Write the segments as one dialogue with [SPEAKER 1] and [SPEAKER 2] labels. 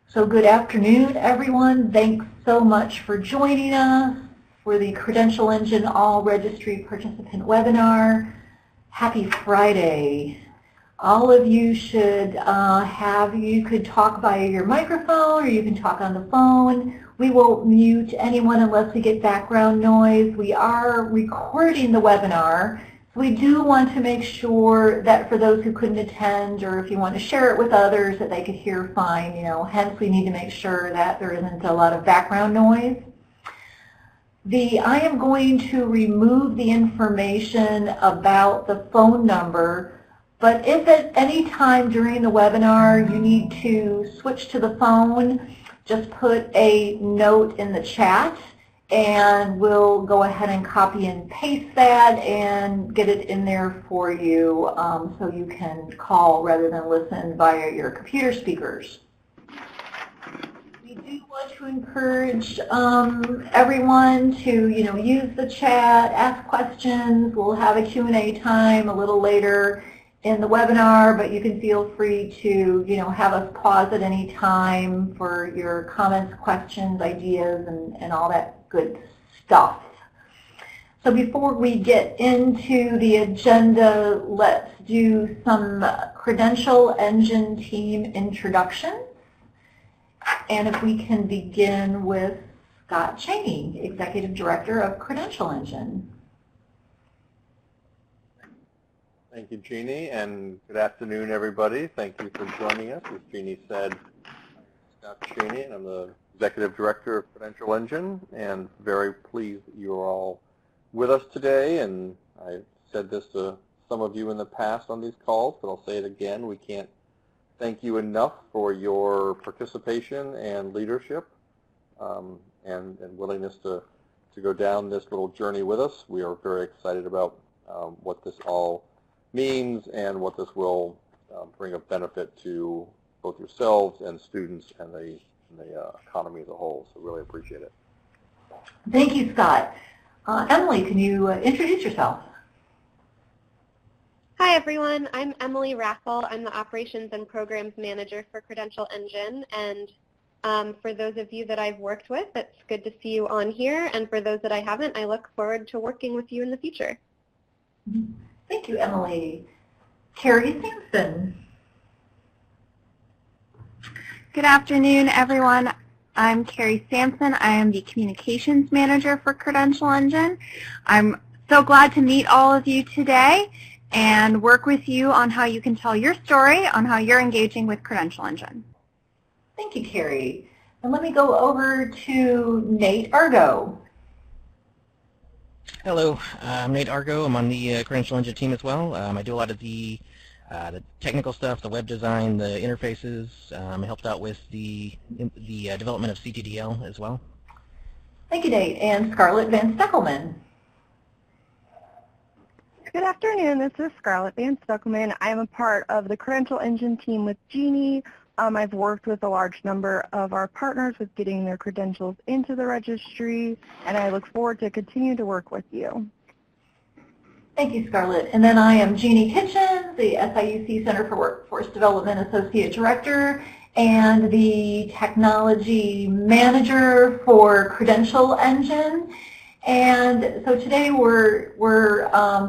[SPEAKER 1] So good afternoon, everyone. Thanks so much for joining us for the Credential Engine All Registry Participant webinar. Happy Friday. All of you should you could talk via your microphone or you can talk on the phone. We won't mute anyone unless we get background noise. We are recording the webinar. So we do want to make sure that for those who couldn't attend or if you want to share it with others that they could hear fine, hence we need to make sure that there isn't a lot of background noise. I am going to remove the information about the phone number, but if at any time during the webinar you need to switch to the phone, just put a note in the chat and we'll go ahead and copy and paste that and get it in there for you so you can call rather than listen via your computer speakers. We do want to encourage everyone to use the chat, ask questions. We'll have a Q&A time a little later in the webinar, but you can feel free to have us pause at any time for your comments, questions, ideas, and all that good stuff. So before we get into the agenda, let's do some Credential Engine team introductions. And if we can begin with Scott Cheney, Executive Director of Credential Engine.
[SPEAKER 2] Thank you, Jeannie, and good afternoon, everybody. Thank you for joining us. As Jeannie said, I'm Scott Cheney, and I'm the Executive Director of Credential Engine, and very pleased that you're all with us today. And I said this to some of you in the past on these calls, but I'll say it again. We can't thank you enough for your participation and leadership and willingness to go down this little journey with us. We are very excited about what this all means and what this will bring of benefit to both yourselves and students and the economy as a whole. So really appreciate it.
[SPEAKER 1] Thank you, Scott. Emily, can you introduce yourself?
[SPEAKER 3] Hi, everyone. I'm Emily Raffel. I'm the Operations and Programs Manager for Credential Engine. And for those of you that I've worked with, it's good to see you on here. And for those that I haven't, I look forward to working with you in the future.
[SPEAKER 1] Thank you, Emily. Carrie Sampson.
[SPEAKER 4] Good afternoon, everyone. I'm Carrie Sampson. I am the Communications Manager for Credential Engine. I'm so glad to meet all of you today and work with you on how you can tell your story on how you're engaging with Credential Engine.
[SPEAKER 1] Thank you, Carrie. And let me go over to Nate Argo.
[SPEAKER 5] Hello, I'm Nate Argo. I'm on the Credential Engine team as well. I do a lot of the technical stuff, the web design, the interfaces. I helped out with the development of CTDL as well.
[SPEAKER 1] Thank you, Nate. And Scarlett Van Steckelman.
[SPEAKER 6] Good afternoon. This is Scarlett Van Steckelman. I am a part of the Credential Engine team with Jeannie. I've worked with a large number of our partners with getting their credentials into the registry, and I look forward to continue to work with you.
[SPEAKER 1] Thank you, Scarlett. And then I am Jeannie Kitchens, the SIUC Center for Workforce Development Associate Director and the Technology Manager for Credential Engine. And so today we're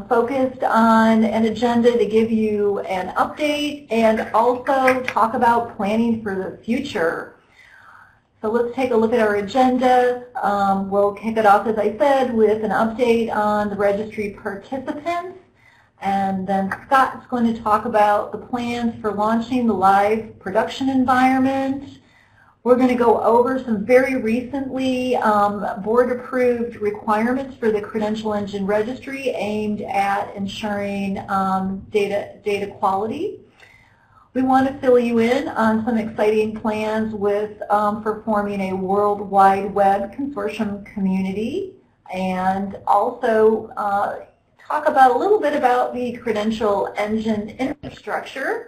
[SPEAKER 1] focused on an agenda to give you an update and also talk about planning for the future. So let's take a look at our agenda. We'll kick it off, as I said, with an update on the registry participants. And then Scott's going to talk about the plans for launching the live production environment. We're going to go over some very recently board-approved requirements for the Credential Engine registry aimed at ensuring data quality. We want to fill you in on some exciting plans with for forming a World Wide Web consortium community, and also talk about a little bit about the Credential Engine infrastructure.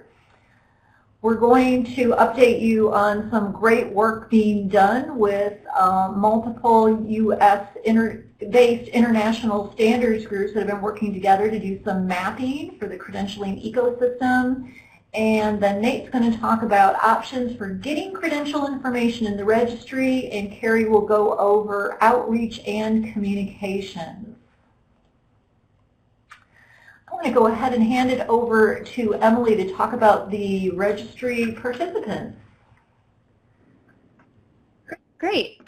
[SPEAKER 1] We're going to update you on some great work being done with multiple U.S.-based international standards groups that have been working together to do some mapping for the credentialing ecosystem And then Nate's going to talk about options for getting credential information in the registry, and Carrie will go over outreach and communications. I want to go ahead and hand it over to Emily to talk about the registry participants.
[SPEAKER 3] Great.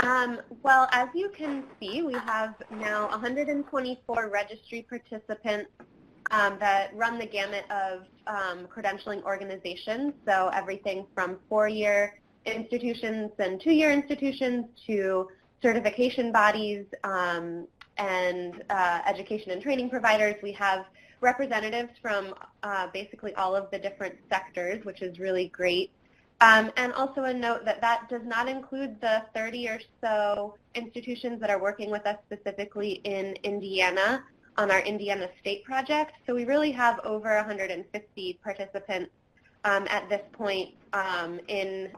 [SPEAKER 3] Well, as you can see, we have now 124 registry participants that run the gamut of credentialing organizations, so everything from 4-year institutions and 2-year institutions to certification bodies and education and training providers. We have representatives from basically all of the different sectors, which is really great. And also a note that that does not include the 30 or so institutions that are working with us specifically in Indiana on our Indiana State project. So we really have over 150 participants at this point in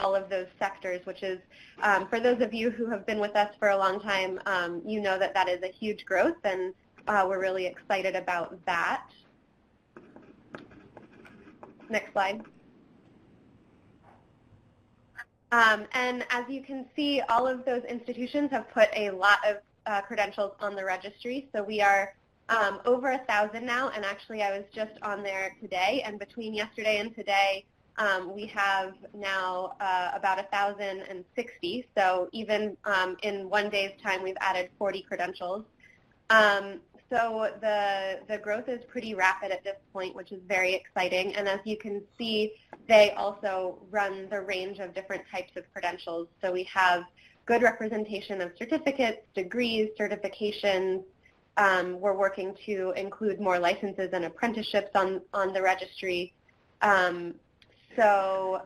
[SPEAKER 3] all of those sectors, which is, for those of you who have been with us for a long time, you know that that is a huge growth, and we're really excited about that. Next slide. And as you can see, all of those institutions have put a lot of credentials on the registry. So we are over 1,000 now, and actually I was just on there today, and between yesterday and today we have now about 1,060. So even in one day's time we've added 40 credentials. So the growth is pretty rapid at this point, which is very exciting. And as you can see, they also run the range of different types of credentials. So we have good representation of certificates, degrees, certifications. We're working to include more licenses and apprenticeships on the registry. So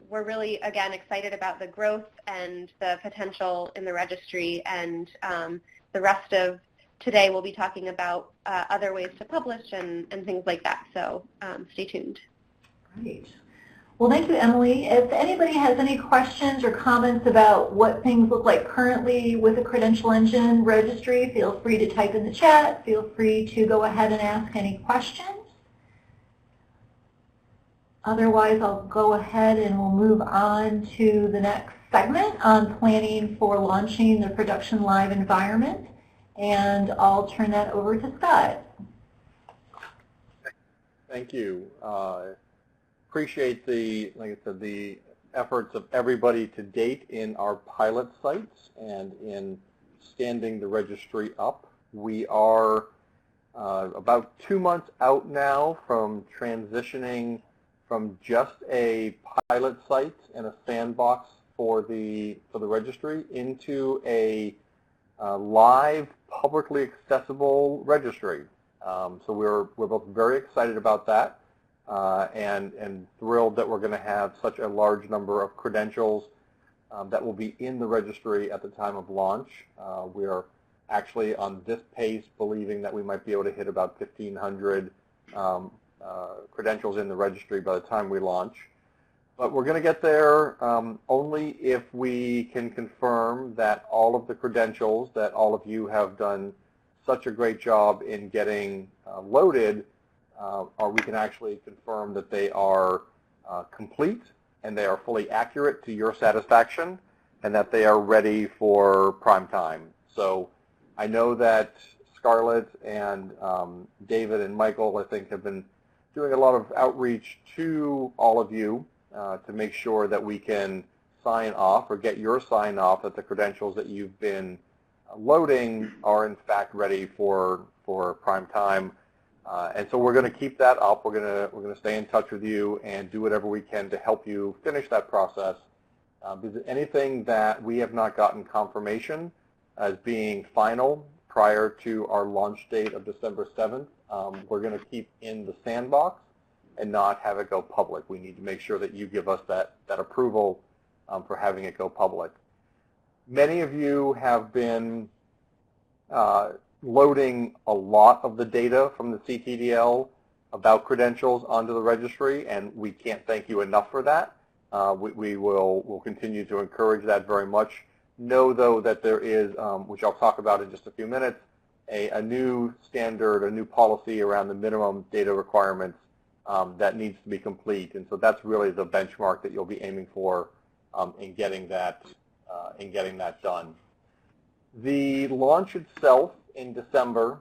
[SPEAKER 3] we're really, again, excited about the growth and the potential in the registry, and the rest of today we'll be talking about other ways to publish and things like that, so stay tuned.
[SPEAKER 1] Great. Well, thank you, Emily. If anybody has any questions or comments about what things look like currently with the Credential Engine registry, feel free to type in the chat. Feel free to go ahead and ask any questions. Otherwise, I'll go ahead and we'll move on to the next segment on planning for launching the production live environment. And I'll turn that over to Scott.
[SPEAKER 2] Thank you. Appreciate the, like I said, the efforts of everybody to date in our pilot sites and in standing the registry up. We are about 2 months out now from transitioning from just a pilot site and a sandbox for the registry into a live, publicly accessible registry. So we're both very excited about that and thrilled that we're going to have such a large number of credentials that will be in the registry at the time of launch. We are actually on this pace believing that we might be able to hit about 1,500 credentials in the registry by the time we launch. But we're going to get there only if we can confirm that all of the credentials that all of you have done such a great job in getting loaded, or we can actually confirm that they are complete and they are fully accurate to your satisfaction and that they are ready for prime time. So I know that Scarlett and David and Michael, I think, have been doing a lot of outreach to all of you to make sure that we can sign off or get your sign off that the credentials that you've been loading are in fact ready for prime time. And so we're going to keep that up. We're going to stay in touch with you and do whatever we can to help you finish that process. Because anything that we have not gotten confirmation as being final prior to our launch date of December 7th, we're going to keep in the sandbox and not have it go public. We need to make sure that you give us that approval for having it go public. Many of you have been loading a lot of the data from the CTDL about credentials onto the registry, and we can't thank you enough for that. We'll continue to encourage that very much. Know, though, that there is, which I'll talk about in just a few minutes, a new standard, a new policy around the minimum data requirements that needs to be complete. And so that's really the benchmark that you'll be aiming for in getting that done. The launch itself in December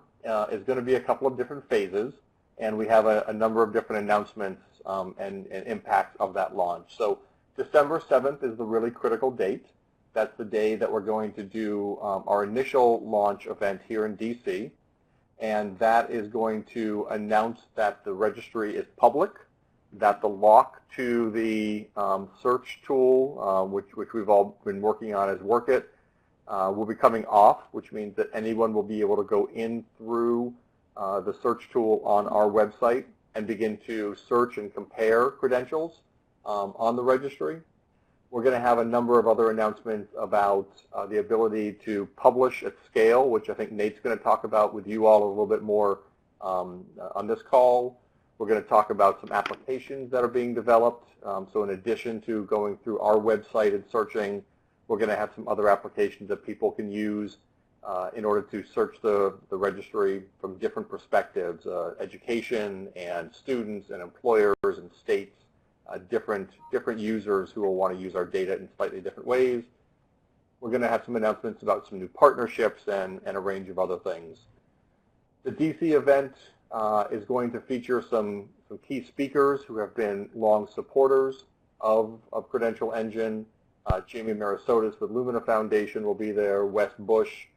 [SPEAKER 2] is going to be a couple of different phases, and we have a number of different announcements and impacts of that launch. So December 7th is the really critical date. That's the day that we're going to do our initial launch event here in DC, and that is going to announce that the registry is public, that the lock to the search tool, which we've all been working on as WorkIt, will be coming off, which means that anyone will be able to go in through the search tool on our website and begin to search and compare credentials on the registry. We're going to have a number of other announcements about the ability to publish at scale, which I think Nate's going to talk about with you all a little bit more on this call. We're going to talk about some applications that are being developed. So in addition to going through our website and searching, we're going to have some other applications that people can use in order to search the registry from different perspectives, education and students and employers and states, different users who will want to use our data in slightly different ways. We're going to have some announcements about some new partnerships and a range of other things. The DC event is going to feature some key speakers who have been long supporters of Credential Engine. Jamie Marasotis with Lumina Foundation will be there. Wes Bush,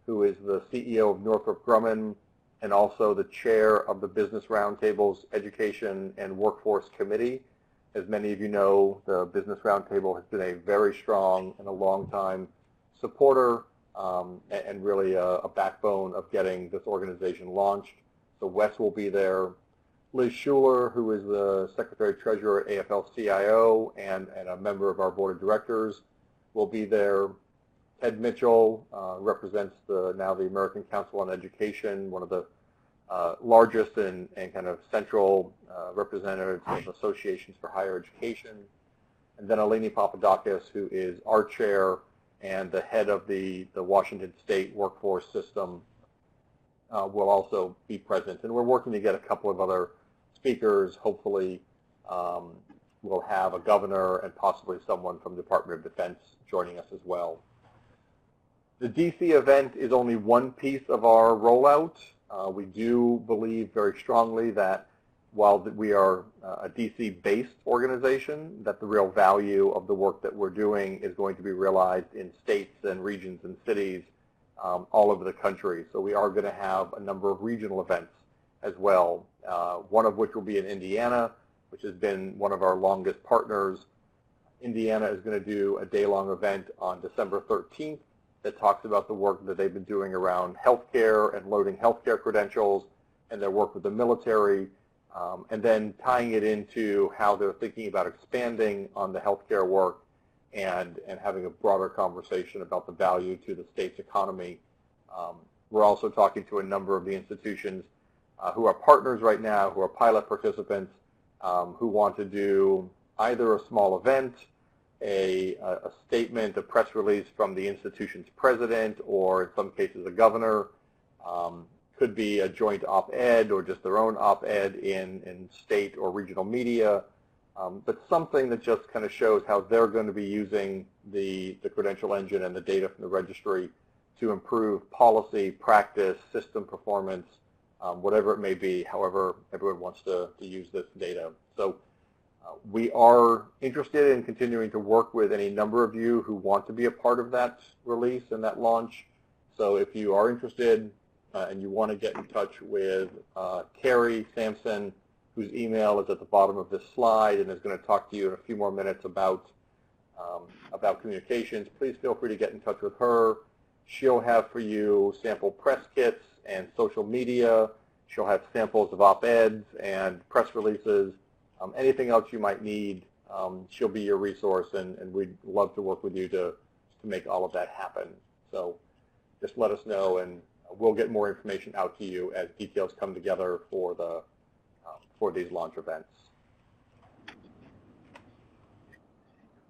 [SPEAKER 2] who is the CEO of Northrop Grumman and also the chair of the Business Roundtable's Education and Workforce Committee. As many of you know, the Business Roundtable has been a very strong and a long-time supporter and really a backbone of getting this organization launched. So Wes will be there. Liz Schuler, who is the Secretary-Treasurer at AFL-CIO and a member of our Board of Directors, will be there. Ted Mitchell represents now the American Council on Education, one of the largest and kind of central representatives of associations for higher education. And then Eleni Papadakis, who is our chair and the head of the Washington State Workforce System, will also be present. And we're working to get a couple of other speakers. Hopefully we'll have a governor and possibly someone from the Department of Defense joining us as well. The DC event is only one piece of our rollout. We do believe very strongly that while we are a DC-based organization, that the real value of the work that we're doing is going to be realized in states and regions and cities all over the country. So we are going to have a number of regional events as well, one of which will be in Indiana, which has been one of our longest partners. Indiana is going to do a day-long event on December 13th that talks about the work that they've been doing around healthcare and loading healthcare credentials and their work with the military, and then tying it into how they're thinking about expanding on the healthcare work and having a broader conversation about the value to the state's economy. We're also talking to a number of the institutions who are partners right now, who are pilot participants, who want to do either a small event, a statement, a press release from the institution's president, or in some cases a governor. Could be a joint op-ed or just their own op-ed in state or regional media, but something that just kind of shows how they're going to be using the Credential Engine and the data from the registry to improve policy, practice, system performance, whatever it may be, however everyone wants to use this data. So we are interested in continuing to work with any number of you who want to be a part of that release and that launch. So if you are interested and you want to get in touch with Carrie Sampson, whose email is at the bottom of this slide and is going to talk to you in a few more minutes about communications, please feel free to get in touch with her. She'll have for you sample press kits and social media. She'll have samples of op-eds and press releases. Anything else you might need, she'll be your resource, and we'd love to work with you to make all of that happen. So just let us know, and we'll get more information out to you as details come together for these launch events.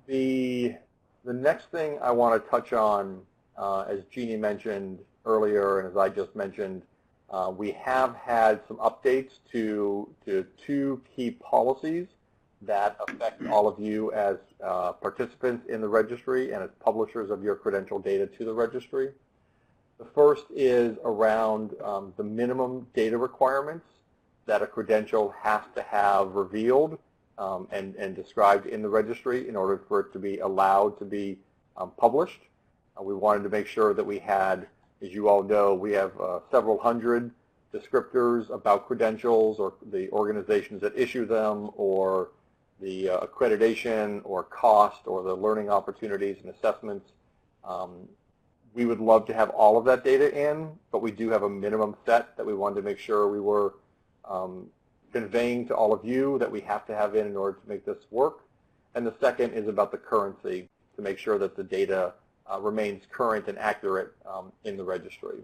[SPEAKER 2] The next thing I want to touch on, as Jeannie mentioned earlier, and as I just mentioned, We have had some updates to two key policies that affect all of you as participants in the registry and as publishers of your credential data to the registry. The first is around the minimum data requirements that a credential has to have revealed and described in the registry in order for it to be allowed to be published. We wanted to make sure that we had, as you all know, we have several hundred descriptors about credentials or the organizations that issue them or the accreditation or cost or the learning opportunities and assessments. We would love to have all of that data in, but we do have a minimum set that we wanted to make sure we were conveying to all of you that we have to have in order to make this work. And the second is about the currency, to make sure that the data remains current and accurate in the registry.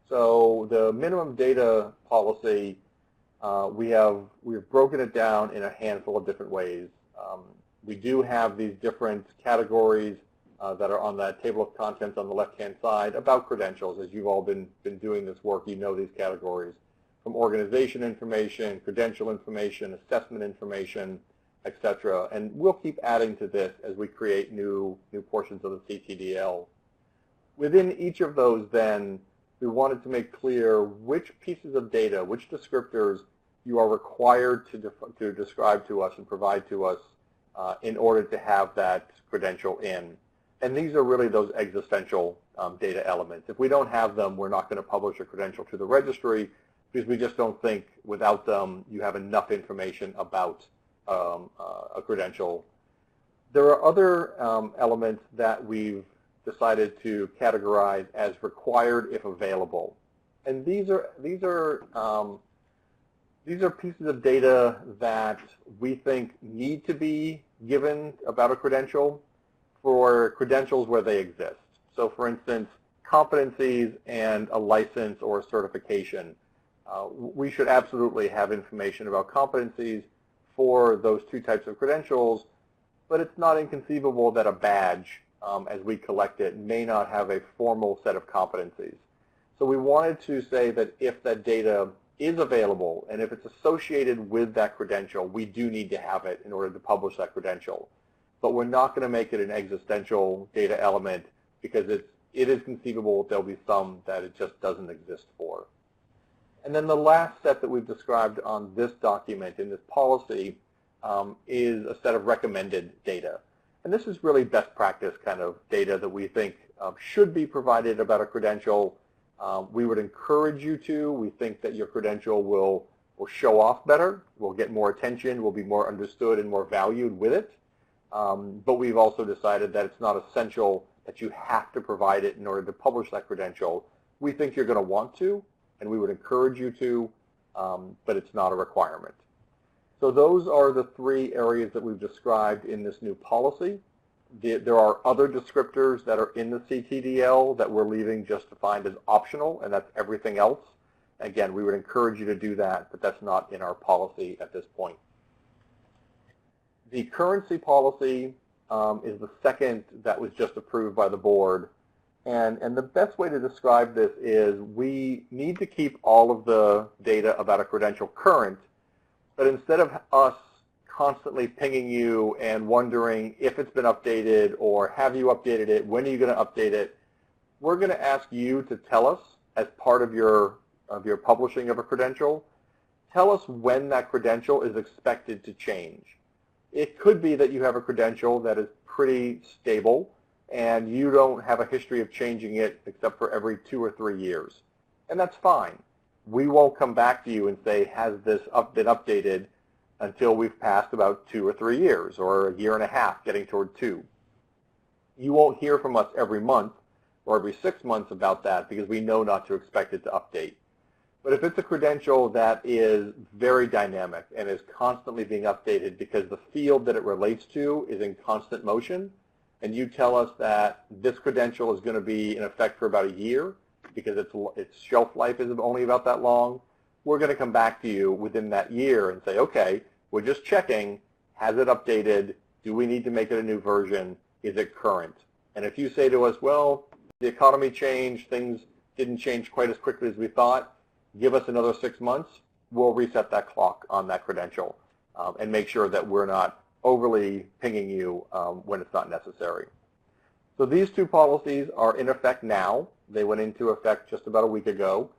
[SPEAKER 2] So the minimum data policy, we've broken it down in a handful of different ways. We do have these different categories that are on that table of contents on the left-hand side about credentials. As you've all been doing this work, you know these categories, from organization information, credential information, assessment information, etc. And we'll keep adding to this as we create new portions of the CTDL. Within each of those, then, we wanted to make clear which pieces of data, which descriptors you are required to describe to us and provide to us in order to have that credential in. And these are really those existential data elements. If we don't have them, we're not going to publish a credential to the registry because we just don't think without them you have enough information about a credential. There are other elements that we've decided to categorize as required if available. And these are pieces of data that we think need to be given about a credential for credentials where they exist. So for instance, competencies and a license or a certification. We should absolutely have information about competencies for those two types of credentials, but it's not inconceivable that a badge, as we collect it, may not have a formal set of competencies. So we wanted to say that if that data is available and if it's associated with that credential, we do need to have it in order to publish that credential. But we're not going to make it an existential data element because it is conceivable that there'll be some that it just doesn't exist for. And then the last set that we've described on this document in this policy is a set of recommended data. And this is really best practice kind of data that we think should be provided about a credential. We would encourage you to. We think that your credential will show off better, will get more attention, will be more understood and more valued with it. But we've also decided that it's not essential that you have to provide it in order to publish that credential. We think you're going to want to, and we would encourage you to, but it's not a requirement. So those are the three areas that we've described in this new policy. There are other descriptors that are in the CTDL that we're leaving just defined as optional, and that's everything else. Again, we would encourage you to do that, but that's not in our policy at this point. The currency policy is the second that was just approved by the board. And the best way to describe this is we need to keep all of the data about a credential current, but instead of us constantly pinging you and wondering if it's been updated or have you updated it, when are you going to update it, we're going to ask you to tell us as part of your publishing of a credential, tell us when that credential is expected to change. It could be that you have a credential that is pretty stable and you don't have a history of changing it except for every 2 or 3 years. And that's fine. We won't come back to you and say, has this been updated until we've passed about 2 or 3 years or a year and a half getting toward 2. You won't hear from us every month or every 6 months about that because we know not to expect it to update. But if it's a credential that is very dynamic and is constantly being updated because the field that it relates to is in constant motion, and you tell us that this credential is going to be in effect for about a year because its shelf life is only about that long, we're going to come back to you within that year and say, okay, we're just checking, has it updated? Do we need to make it a new version? Is it current? And if you say to us, well, the economy changed, things didn't change quite as quickly as we thought, give us another 6 months, we'll reset that clock on that credential and make sure that we're not overly pinging you when it's not necessary. So these two policies are in effect now. They went into effect just about a week ago.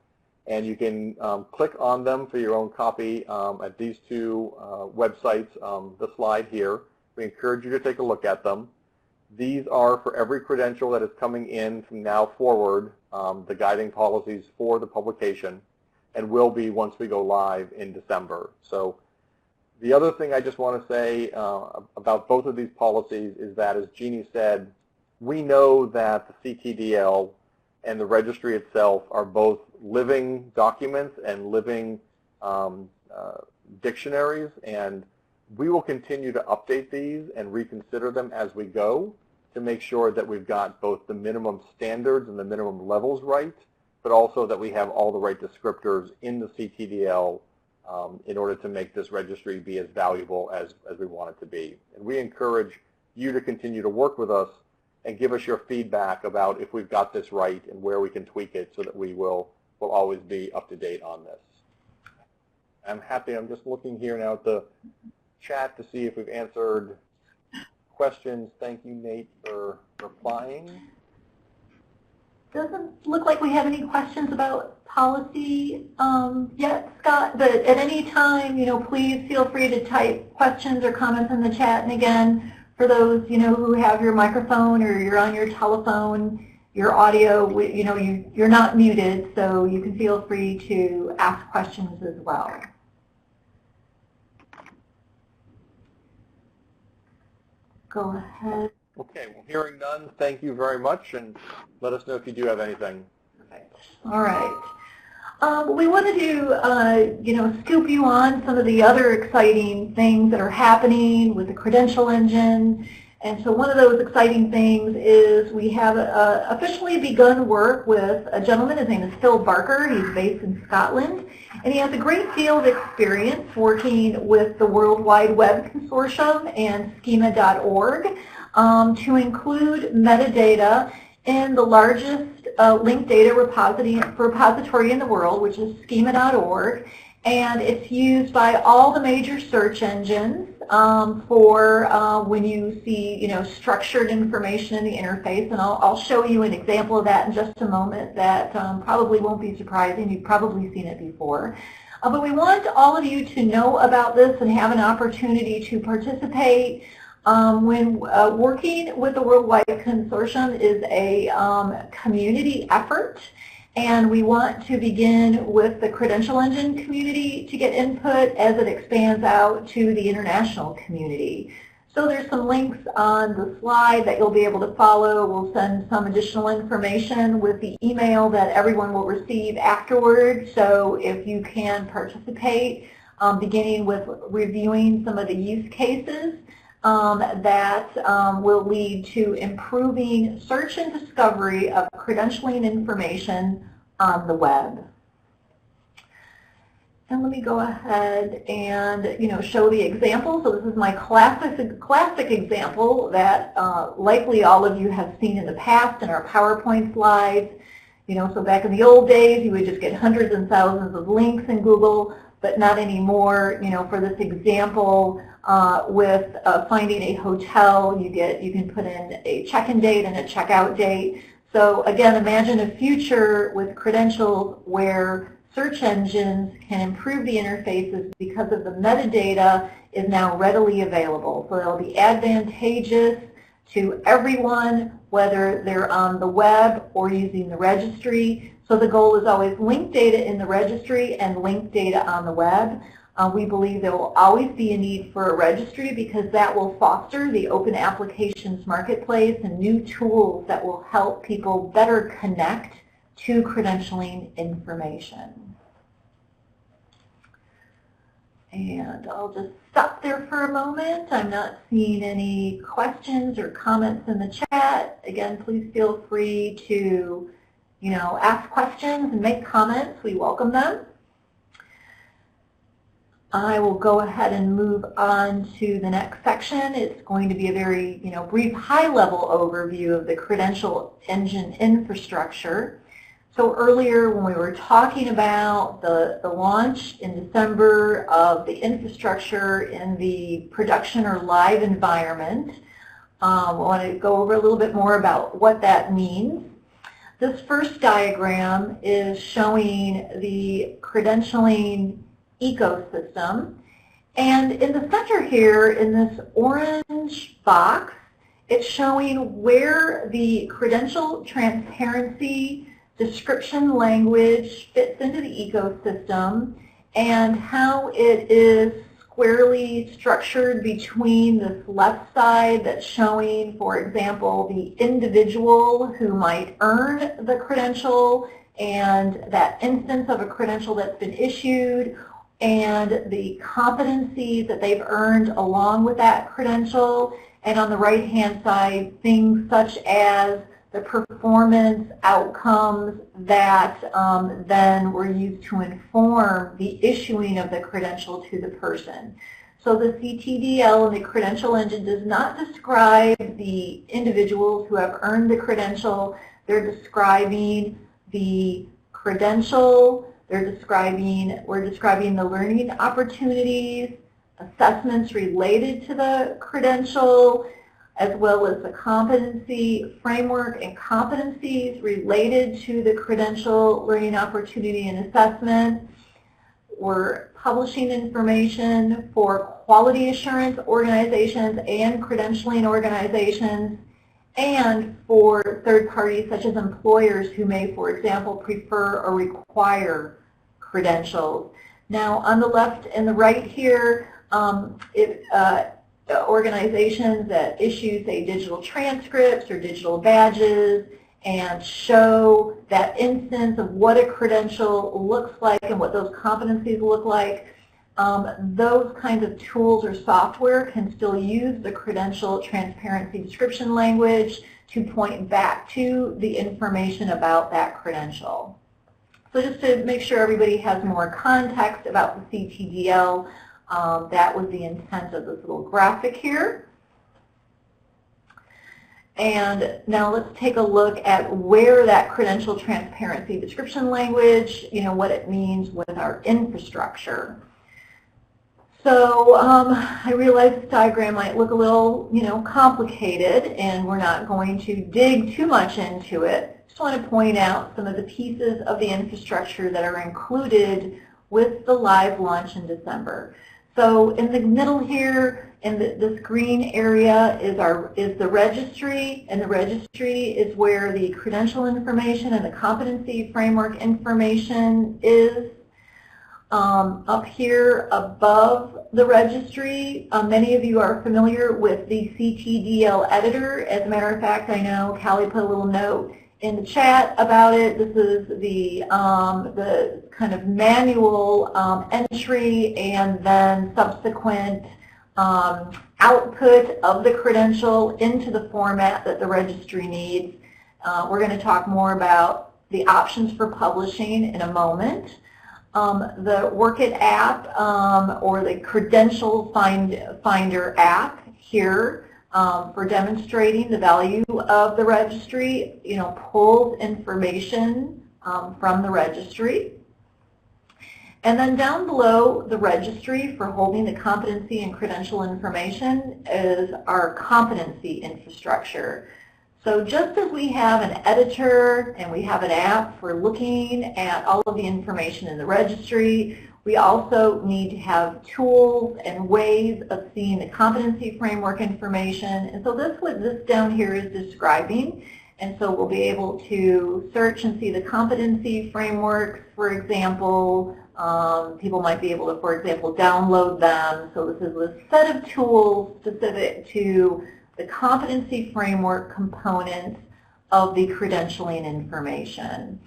[SPEAKER 2] And you can click on them for your own copy at these two websites, the slide here. We encourage you to take a look at them. These are for every credential that is coming in from now forward, the guiding policies for the publication, and will be once we go live in December. So the other thing I just want to say about both of these policies is that, as Jeannie said, we know that the CTDL and the registry itself are both living documents and living dictionaries, and we will continue to update these and reconsider them as we go to make sure that we've got both the minimum standards and the minimum levels right, but also that we have all the right descriptors in the CTDL in order to make this registry be as valuable as we want it to be. And we encourage you to continue to work with us and give us your feedback about if we've got this right and where we can tweak it so that we will always be up to date on this. I'm happy. I'm just looking here now at the chat to see if we've answered questions. Thank you, Nate, for replying.
[SPEAKER 1] Doesn't look like we have any questions about policy yet, Scott, but at any time, please feel free to type questions or comments in the chat. And again, for those, who have your microphone or you're on your telephone, your audio, you're not muted, so you can feel free to ask questions as well. Go ahead.
[SPEAKER 2] Okay, well, hearing none, thank you very much, and let us know if you do have anything.
[SPEAKER 1] All right. We wanted to, scoop you on some of the other exciting things that are happening with the Credential Engine. And so one of those exciting things is we have officially begun work with a gentleman. His name is Phil Barker. He's based in Scotland. And he has a great deal of experience working with the World Wide Web Consortium and schema.org to include metadata in the largest linked data repository in the world, which is schema.org. And it's used by all the major search engines for when you see, structured information in the interface. And I'll show you an example of that in just a moment that probably won't be surprising. You've probably seen it before. But we want all of you to know about this and have an opportunity to participate. When working with the Worldwide Consortium is a community effort, and we want to begin with the Credential Engine community to get input as it expands out to the international community. So there's some links on the slide that you'll be able to follow. We'll send some additional information with the email that everyone will receive afterward. So if you can participate, beginning with reviewing some of the use cases that will lead to improving search and discovery of credentialing information on the web. And let me go ahead and show the example. So this is my classic example that likely all of you have seen in the past in our PowerPoint slides. So back in the old days, you would just get hundreds and thousands of links in Google, but not anymore. For this example, with finding a hotel, you can put in a check-in date and a check-out date. So again, imagine a future with credentials where search engines can improve the interfaces because of the metadata is now readily available. So it'll be advantageous to everyone, whether they're on the web or using the registry. So the goal is always linked data in the registry and linked data on the web. We believe there will always be a need for a registry because that will foster the open applications marketplace and new tools that will help people better connect to credentialing information. And I'll just stop there for a moment. I'm not seeing any questions or comments in the chat. Again, please feel free to, ask questions and make comments. We welcome them. I will go ahead and move on to the next section. It's going to be a very, brief high-level overview of the Credential Engine infrastructure. So earlier when we were talking about the launch in December of the infrastructure in the production or live environment, I want to go over a little bit more about what that means. This first diagram is showing the credentialing ecosystem. And in the center here, in this orange box, it's showing where the credential transparency description language fits into the ecosystem and how it is squarely structured between this left side that's showing, for example, the individual who might earn the credential and that instance of a credential that's been issued and the competencies that they've earned along with that credential. And on the right-hand side, things such as the performance outcomes that then were used to inform the issuing of the credential to the person. So the CTDL and the Credential Engine does not describe the individuals who have earned the credential. They're describing the credential. We're describing the learning opportunities, assessments related to the credential, as well as the competency framework and competencies related to the credential, learning opportunity, and assessment. We're publishing information for quality assurance organizations and credentialing organizations, and for third parties such as employers who may, for example, prefer or require credentials. Now, on the left and the right here, organizations that issue, say, digital transcripts or digital badges and show that instance of what a credential looks like and what those competencies look like. Those kinds of tools or software can still use the credential transparency description language to point back to the information about that credential. So just to make sure everybody has more context about the CTDL, that was the intent of this little graphic here. And now let's take a look at where that credential transparency description language, what it means with our infrastructure. So I realize this diagram might look a little, complicated, and we're not going to dig too much into it. Just want to point out some of the pieces of the infrastructure that are included with the live launch in December. So in the middle here, in this green area is the registry, and the registry is where the credential information and the competency framework information is. Up here above the registry, many of you are familiar with the CTDL editor. As a matter of fact, I know Callie put a little note in the chat about it. This is the kind of manual entry and then subsequent output of the credential into the format that the registry needs. We're going to talk more about the options for publishing in a moment. The Workit app or the Credential Finder app here for demonstrating the value of the registry, pulls information from the registry. And then down below the registry for holding the competency and credential information is our competency infrastructure. So just as we have an editor and we have an app for looking at all of the information in the registry, we also need to have tools and ways of seeing the competency framework information. And so this what this down here is describing. And so we'll be able to search and see the competency frameworks, for example. People might be able to, for example, download them. So this is a set of tools specific to the competency framework components of the credentialing information.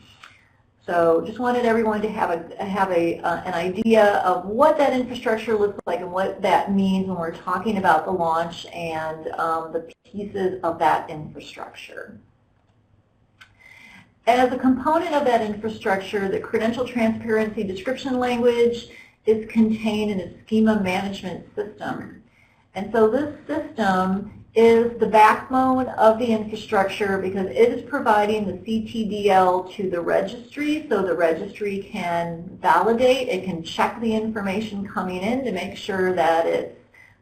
[SPEAKER 1] So just wanted everyone to have an idea of what that infrastructure looks like and what that means when we're talking about the launch and the pieces of that infrastructure. As a component of that infrastructure, the credential transparency description language is contained in a schema management system. And so this system is the backbone of the infrastructure because it is providing the CTDL to the registry so the registry can validate, it can check the information coming in to make sure that it's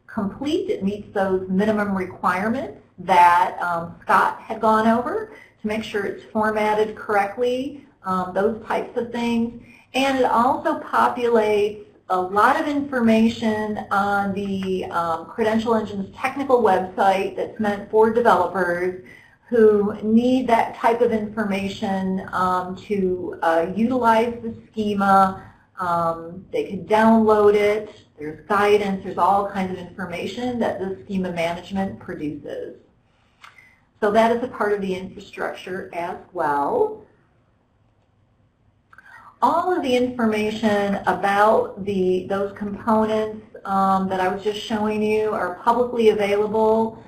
[SPEAKER 1] complete, it meets those minimum requirements that Scott had gone over to make sure it's formatted correctly, those types of things. And it also populates a lot of information on the Credential Engine's technical website that's meant for developers who need that type of information to utilize the schema. They can download it. There's guidance. There's all kinds of information that the schema management produces. So that is a part of the infrastructure as well. All of the information about those components that I was just showing you are publicly available.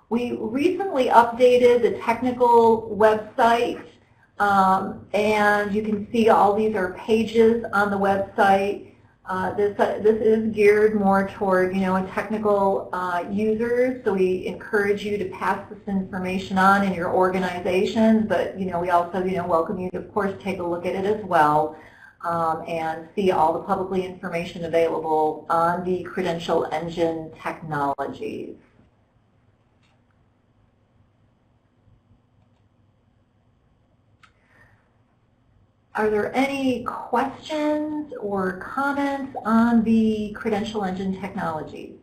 [SPEAKER 1] We recently updated the technical website, and you can see all these are pages on the website. This is geared more toward, technical users, so we encourage you to pass this information on in your organizations, but, we also, welcome you to, of course, take a look at it as well and see all the publicly information available on the Credential Engine technologies. Are there any questions or comments on the Credential Engine technologies?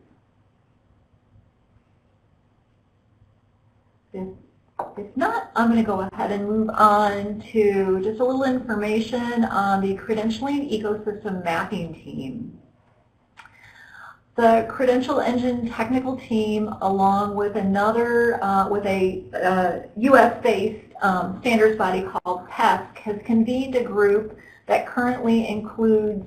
[SPEAKER 1] If not, I'm going to go ahead and move on to just a little information on the Credentialing Ecosystem Mapping Team. The Credential Engine technical team, along with another, with a US-based standards body called PESC, has convened a group that currently includes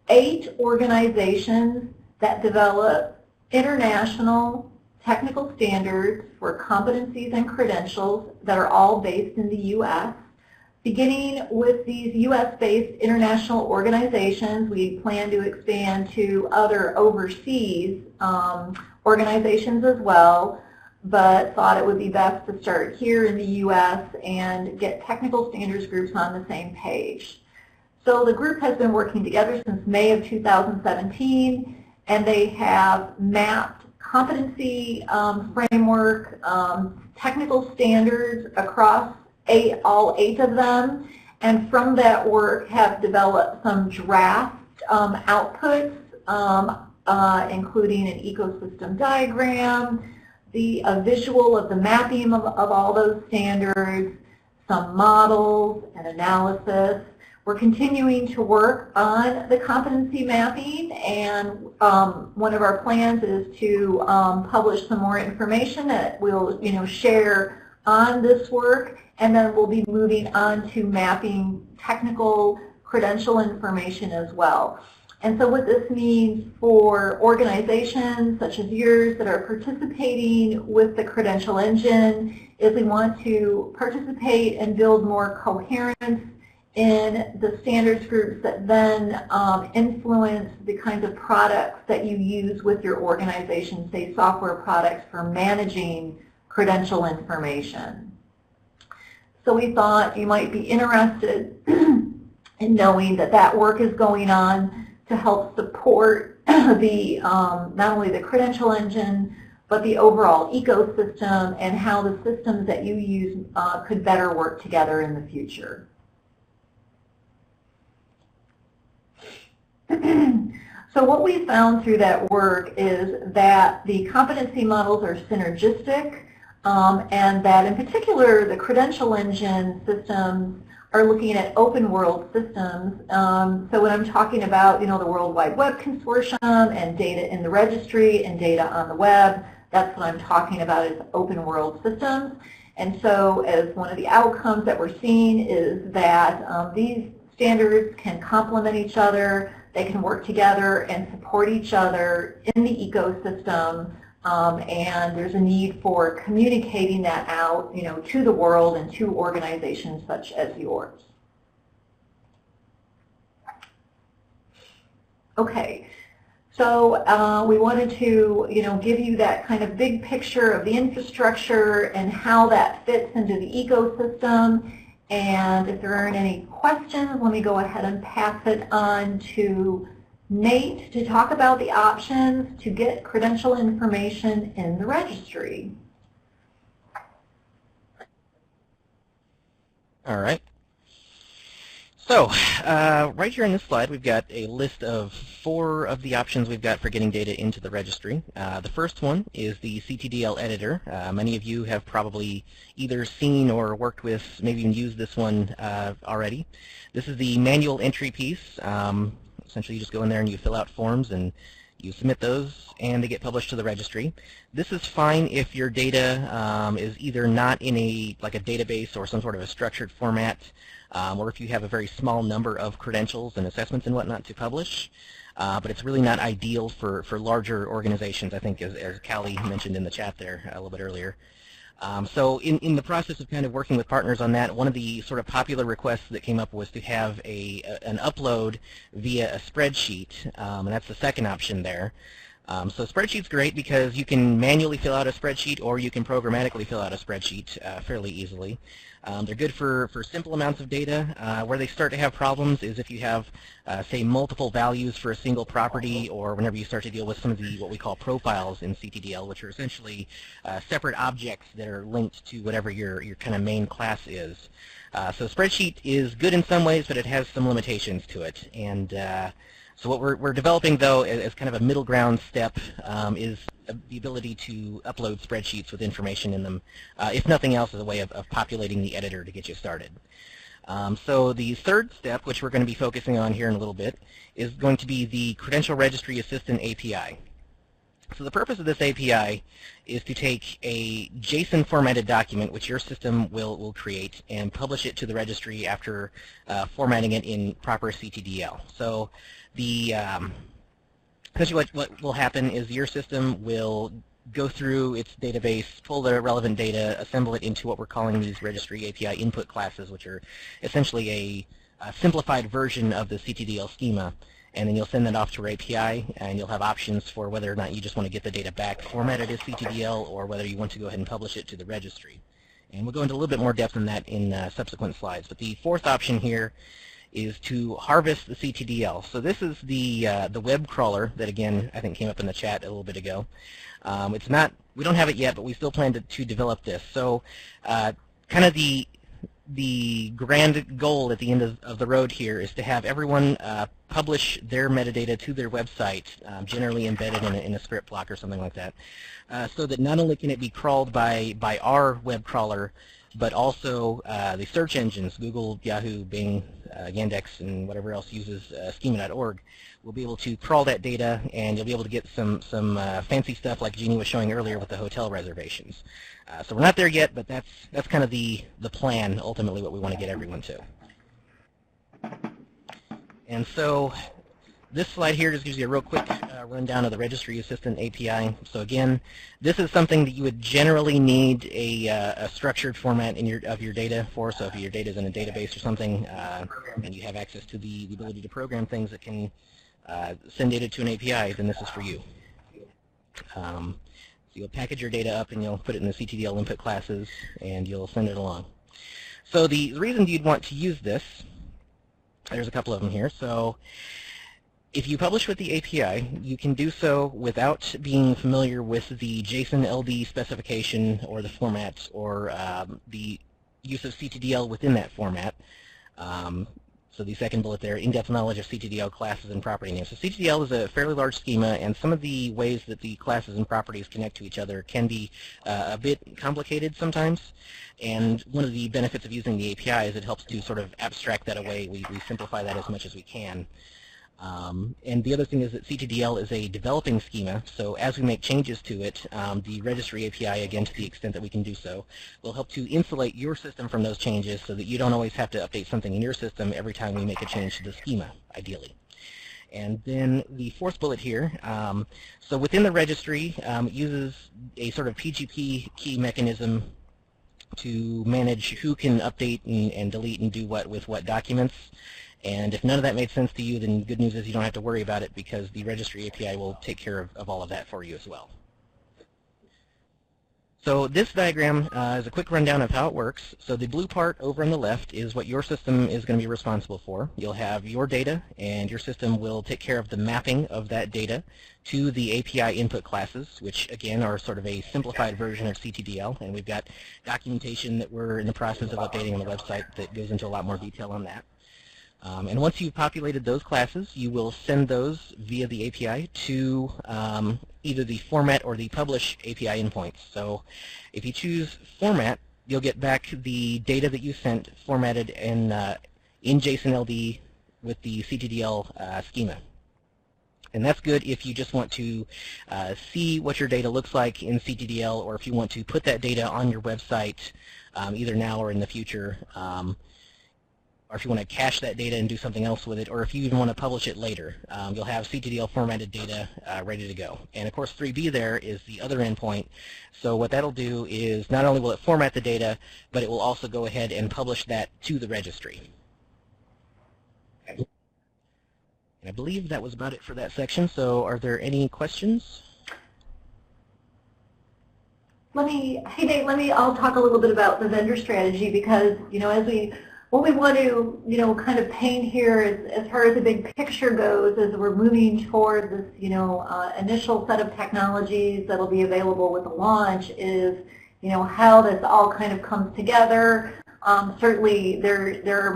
[SPEAKER 1] 8 organizations that develop international technical standards for competencies and credentials that are all based in the U.S. Beginning with these U.S.-based international organizations, we plan to expand to other overseas organizations as well, but thought it would be best to start here in the U.S. and get technical standards groups on the same page. So the group has been working together since May of 2017, and they have mapped competency framework, technical standards across all 8 of them, and from that work have developed some draft outputs, including an ecosystem diagram, a visual of the mapping of all those standards, some models and analysis. We're continuing to work on the competency mapping, and one of our plans is to publish some more information that we'll share on this work, and then we'll be moving on to mapping technical credential information as well. And so what this means for organizations such as yours that are participating with the Credential Engine is we want to participate and build more coherence in the standards groups that then influence the kinds of products that you use with your organization, say software products for managing credential information. So we thought you might be interested in knowing that that work is going on to help support the not only the Credential Engine, but the overall ecosystem and how the systems that you use could better work together in the future. So what we found through that work is that the competency models are synergistic, and that in particular the Credential Engine systems are looking at open world systems. So when I'm talking about the World Wide Web Consortium and data in the registry and data on the web, that's what I'm talking about is open world systems. And so as one of the outcomes that we're seeing is that these standards can complement each other, they can work together and support each other in the ecosystem, and there's a need for communicating that out, to the world and to organizations such as yours. Okay, So we wanted to, give you that kind of big picture of the infrastructure and how that fits into the ecosystem. And if there aren't any questions, let me go ahead and pass it on to Nate to talk about the options to get credential information in the registry.
[SPEAKER 5] All right. So right here on this slide, we've got a list of 4 of the options we've got for getting data into the registry. The first one is the CTDL editor. Many of you have probably either seen or worked with, maybe even used this one already. This is the manual entry piece. Essentially, you just go in there and you fill out forms and you submit those, and they get published to the registry. This is fine if your data is either not in a database or some sort of a structured format, or if you have a very small number of credentials and assessments and whatnot to publish. But it's really not ideal for larger organizations, I think, as Callie mentioned in the chat there a little bit earlier. So in the process of kind of working with partners on that, one of the sort of popular requests that came up was to have an upload via a spreadsheet, and that's the second option there. So spreadsheet's great because you can manually fill out a spreadsheet or you can programmatically fill out a spreadsheet fairly easily. They're good for simple amounts of data. Where they start to have problems is if you have, say, multiple values for a single property, or whenever you start to deal with some of what we call profiles in CTDL, which are essentially separate objects that are linked to whatever your kind of main class is. So spreadsheet is good in some ways, but it has some limitations to it. And so what we're developing, though, as kind of a middle ground step is the ability to upload spreadsheets with information in them, if nothing else, as a way of populating the editor to get you started. So the third step, which we're going to be focusing on here in a little bit, is going to be the Credential Registry Assistant API. So the purpose of this API is to take a JSON formatted document, which your system will create, and publish it to the registry after formatting it in proper CTDL. So essentially what will happen is your system will go through its database, pull the relevant data, assemble it into what we're calling these registry API input classes, which are essentially a simplified version of the CTDL schema. And then you'll send that off to our API, and you'll have options for whether or not you just want to get the data back formatted as CTDL, or whether you want to go ahead and publish it to the registry. And we'll go into a little bit more depth on that in subsequent slides. But the fourth option here is to harvest the CTDL. So this is the web crawler that, again, I think came up in the chat a little bit ago. It's not, we don't have it yet, but we still plan to develop this. So kind of the grand goal at the end of the road here is to have everyone publish their metadata to their website, generally embedded in a script block or something like that, so that not only can it be crawled by our web crawler, but also the search engines, Google, Yahoo, Bing, Yandex, and whatever else uses schema.org, will be able to crawl that data, and you'll be able to get some fancy stuff like Jeannie was showing earlier with the hotel reservations. So we're not there yet, but that's kind of the plan, ultimately, what we want to get everyone to. And so this slide here just gives you a real quick rundown of the Registry Assistant API. So again, this is something that you would generally need a structured format of your data for. So if your data is in a database or something, and you have access to the ability to program things that can send data to an API, then this is for you. So you'll package your data up and you'll put it in the CTDL input classes and you'll send it along. So the reason you'd want to use this, there's a couple of them here. So if you publish with the API, you can do so without being familiar with the JSON LD specification or the format or the use of CTDL within that format. So the second bullet there, in-depth knowledge of CTDL classes and property names. So CTDL is a fairly large schema, and some of the ways that the classes and properties connect to each other can be a bit complicated sometimes. And one of the benefits of using the API is it helps to sort of abstract that away. We simplify that as much as we can. And the other thing is that CTDL is a developing schema, so as we make changes to it, the Registry API, again, to the extent that we can do so, will help to insulate your system from those changes so that you don't always have to update something in your system every time we make a change to the schema, ideally. And then the fourth bullet here, so within the registry, it uses a sort of PGP key mechanism to manage who can update and delete and do what with what documents. And if none of that made sense to you, then good news is you don't have to worry about it because the Registry API will take care of all of that for you as well. So this diagram is a quick rundown of how it works. So the blue part over on the left is what your system is going to be responsible for. You'll have your data, and your system will take care of the mapping of that data to the API input classes, which again are sort of a simplified version of CTDL, and we've got documentation that we're in the process of updating on the website that goes into a lot more detail on that. And once you've populated those classes, you will send those via the API to either the format or the publish API endpoints. So if you choose format, you'll get back the data that you sent formatted in JSON-LD with the CTDL schema. And that's good if you just want to see what your data looks like in CTDL, or if you want to put that data on your website either now or in the future, or if you want to cache that data and do something else with it, or if you even want to publish it later. You'll have CTDL formatted data ready to go. And of course 3B there is the other endpoint. So what that'll do is not only will it format the data, but it will also go ahead and publish that to the registry. And I believe that was about it for that section. So are there any questions?
[SPEAKER 1] Hey Dave, I'll talk a little bit about the vendor strategy, because, what we want to, kind of paint here as far as the big picture goes, as we're moving toward this, initial set of technologies that'll be available with the launch, is, how this all kind of comes together. Certainly, there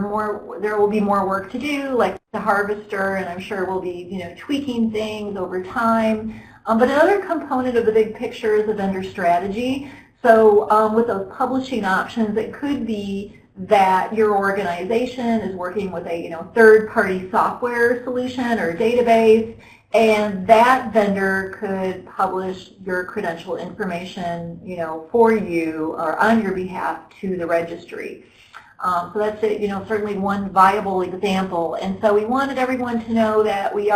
[SPEAKER 1] will be more work to do, like the harvester, and I'm sure we'll be, tweaking things over time. But another component of the big picture is the vendor strategy. So with those publishing options, it could be that your organization is working with a third-party software solution or database, and that vendor could publish your credential information for you or on your behalf to the registry. So that's certainly one viable example. And so we wanted everyone to know that we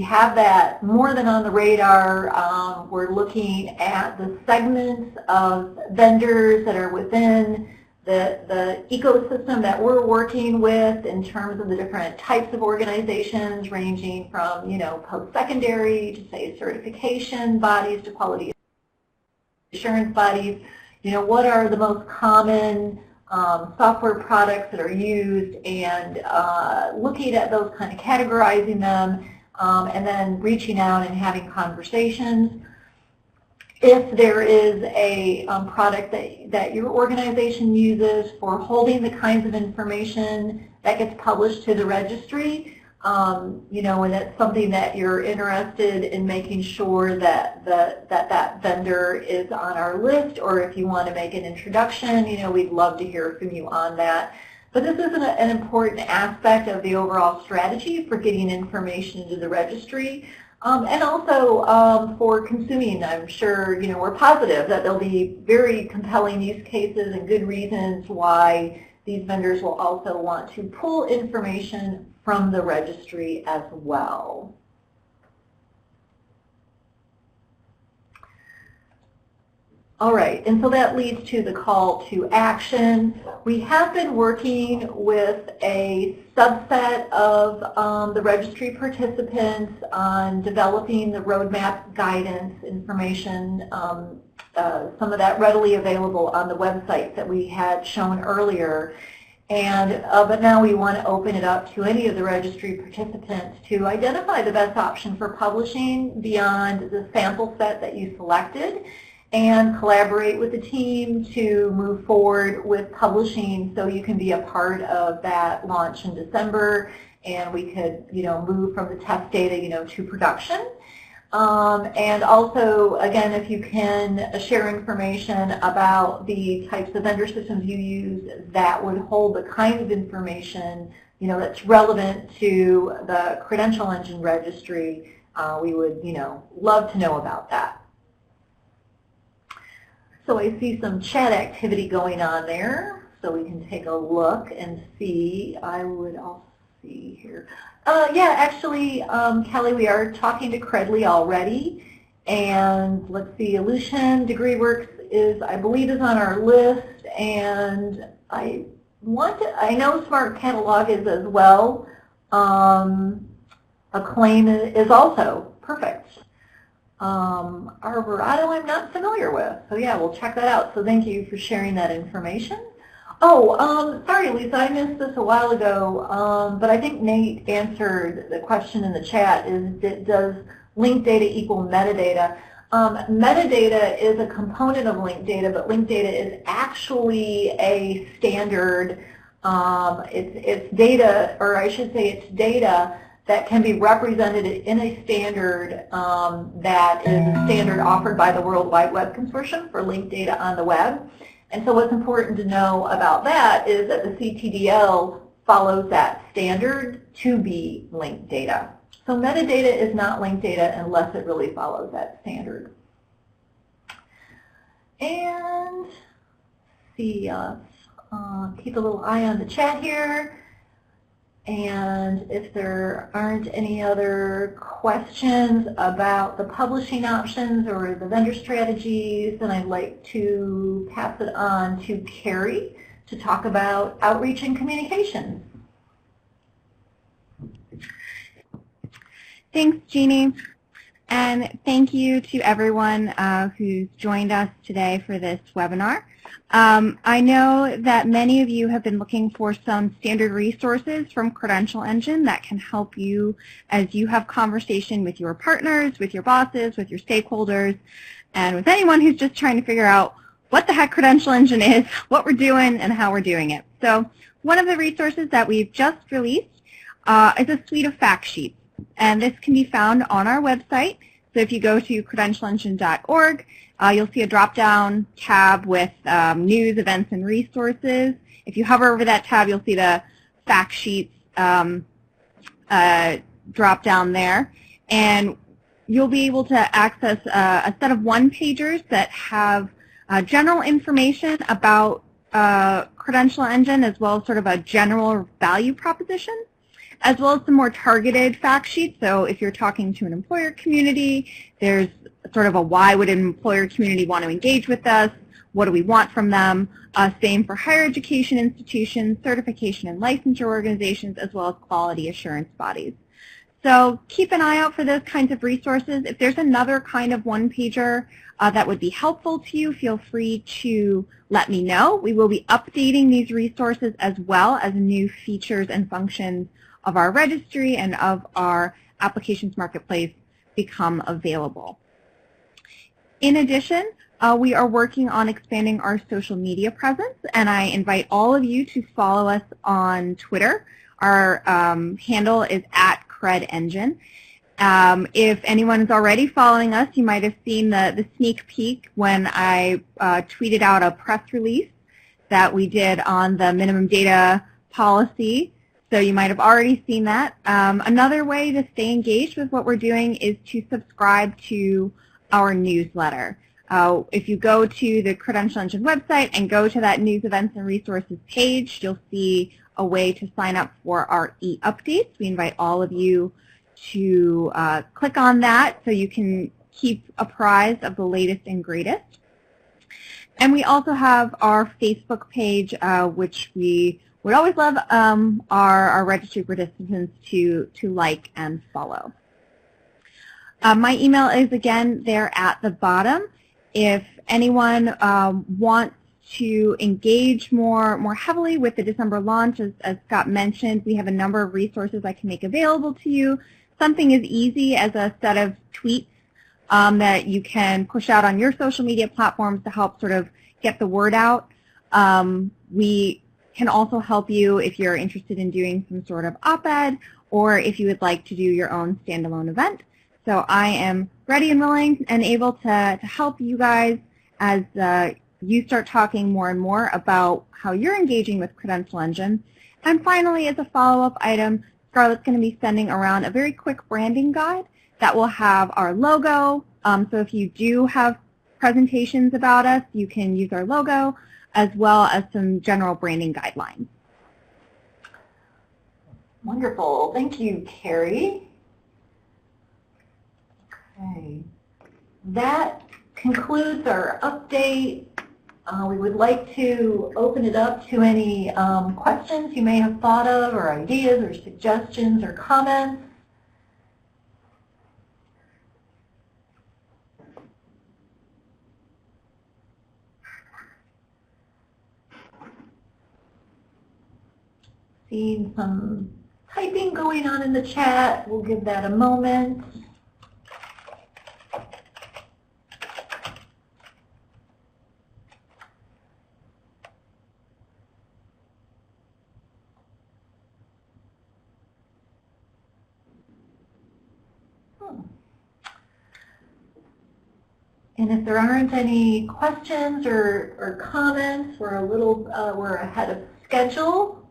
[SPEAKER 1] have that more than on the radar. We're looking at the segments of vendors that are within the ecosystem that we're working with in terms of the different types of organizations, ranging from post-secondary to, say, certification bodies to quality assurance bodies. What are the most common software products that are used, and looking at those, kind of categorizing them, and then reaching out and having conversations. If there is a product that your organization uses for holding the kinds of information that gets published to the registry, and it's something that you're interested in making sure that that vendor is on our list, or if you want to make an introduction, we'd love to hear from you on that. But this is an important aspect of the overall strategy for getting information into the registry. And also for consuming. I'm sure we're positive that there'll be very compelling use cases and good reasons why these vendors will also want to pull information from the registry as well. All right, and so that leads to the call to action. We have been working with a subset of the registry participants on developing the roadmap guidance information, some of that readily available on the website that we had shown earlier. And but now we want to open it up to any of the registry participants to identify the best option for publishing beyond the sample set that you selected, and collaborate with the team to move forward with publishing so you can be a part of that launch in December, and we could move from the test data to production. And also, again, if you can share information about the types of vendor systems you use that would hold the kind of information that's relevant to the Credential Engine registry, we would love to know about that. So I see some chat activity going on there, so we can take a look and see. I'll see here. Yeah, actually, Kelly, we are talking to Credly already, and let's see, Aleutian DegreeWorks I believe is on our list, and I I know Smart Catalog is as well. Acclaim is also perfect. Arborado I'm not familiar with, so yeah, we'll check that out. So thank you for sharing that information. Oh, sorry, Lisa, I missed this a while ago, but I think Nate answered the question in the chat. Does linked data equal metadata? Metadata is a component of linked data, but linked data is actually a standard. It's data, or I should say it's data that can be represented in a standard that is a standard offered by the World Wide Web Consortium for linked data on the web. And so what's important to know about that is that the CTDL follows that standard to be linked data. So metadata is not linked data unless it really follows that standard. And see, keep a little eye on the chat here. And if there aren't any other questions about the publishing options or the vendor strategies, then I'd like to pass it on to Carrie to talk about outreach and communications.
[SPEAKER 4] Thanks, Jeannie. And thank you to everyone who's joined us today for this webinar. I know that many of you have been looking for some standard resources from Credential Engine that can help you as you have conversation with your partners, with your bosses, with your stakeholders, and with anyone who's just trying to figure out what the heck Credential Engine is, what we're doing, and how we're doing it. So one of the resources that we've just released is a suite of fact sheets, and this can be found on our website. So if you go to credentialengine.org, you'll see a drop-down tab with news, events, and resources. If you hover over that tab, you'll see the fact sheets drop down there. And you'll be able to access a set of one-pagers that have general information about Credential Engine, as well as sort of a general value proposition, as well as some more targeted fact sheets. So if you're talking to an employer community, there's sort of a why would an employer community want to engage with us, what do we want from them, same for higher education institutions, certification and licensure organizations, as well as quality assurance bodies. So keep an eye out for those kinds of resources. If there's another kind of one-pager that would be helpful to you, feel free to let me know. We will be updating these resources as well as new features and functions of our registry and of our applications marketplace become available. In addition, we are working on expanding our social media presence, and I invite all of you to follow us on Twitter. Our handle is @CredEngine. If anyone is already following us, you might have seen the sneak peek when I tweeted out a press release that we did on the minimum data policy. So you might have already seen that. Another way to stay engaged with what we're doing is to subscribe to our newsletter. If you go to the Credential Engine website and go to that news, events, and resources page, you'll see a way to sign up for our e-updates. We invite all of you to click on that so you can keep apprised of the latest and greatest. And we also have our Facebook page, which we would always love our registry participants to like and follow. My email is, again, there at the bottom. If anyone wants to engage more heavily with the December launch, as Scott mentioned, we have a number of resources I can make available to you. Something as easy as a set of tweets that you can push out on your social media platforms to help sort of get the word out. We can also help you if you're interested in doing some sort of op-ed, or if you would like to do your own standalone event. So I am ready and willing and able to help you guys as you start talking more and more about how you're engaging with Credential Engine. And finally, as a follow-up item, Scarlett's going to be sending around a very quick branding guide that will have our logo. So if you do have presentations about us, you can use our logo, as well as some general branding guidelines.
[SPEAKER 1] Wonderful. Thank you, Carrie. Okay. That concludes our update We would like to open it up to any questions you may have thought of, or ideas, or suggestions, or comments. Seeing some typing going on in the chat. We'll give that a moment. And if there aren't any questions or comments, we're ahead of schedule.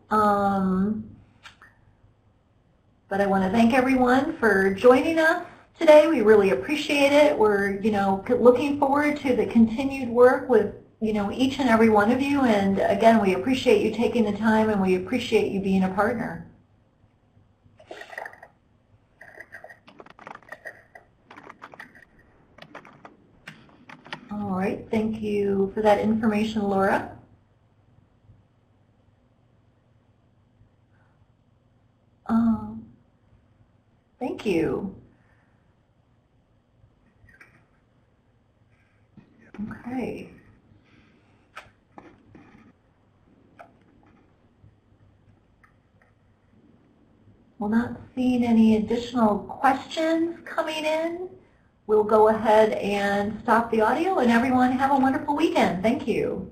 [SPEAKER 1] But I want to thank everyone for joining us today. We really appreciate it. We're, looking forward to the continued work with, each and every one of you. And again, we appreciate you taking the time, and we appreciate you being a partner. All right, thank you for that information, Laura. Thank you. Okay. We're not seeing any additional questions coming in. We'll go ahead and stop the audio, and everyone have a wonderful weekend. Thank you.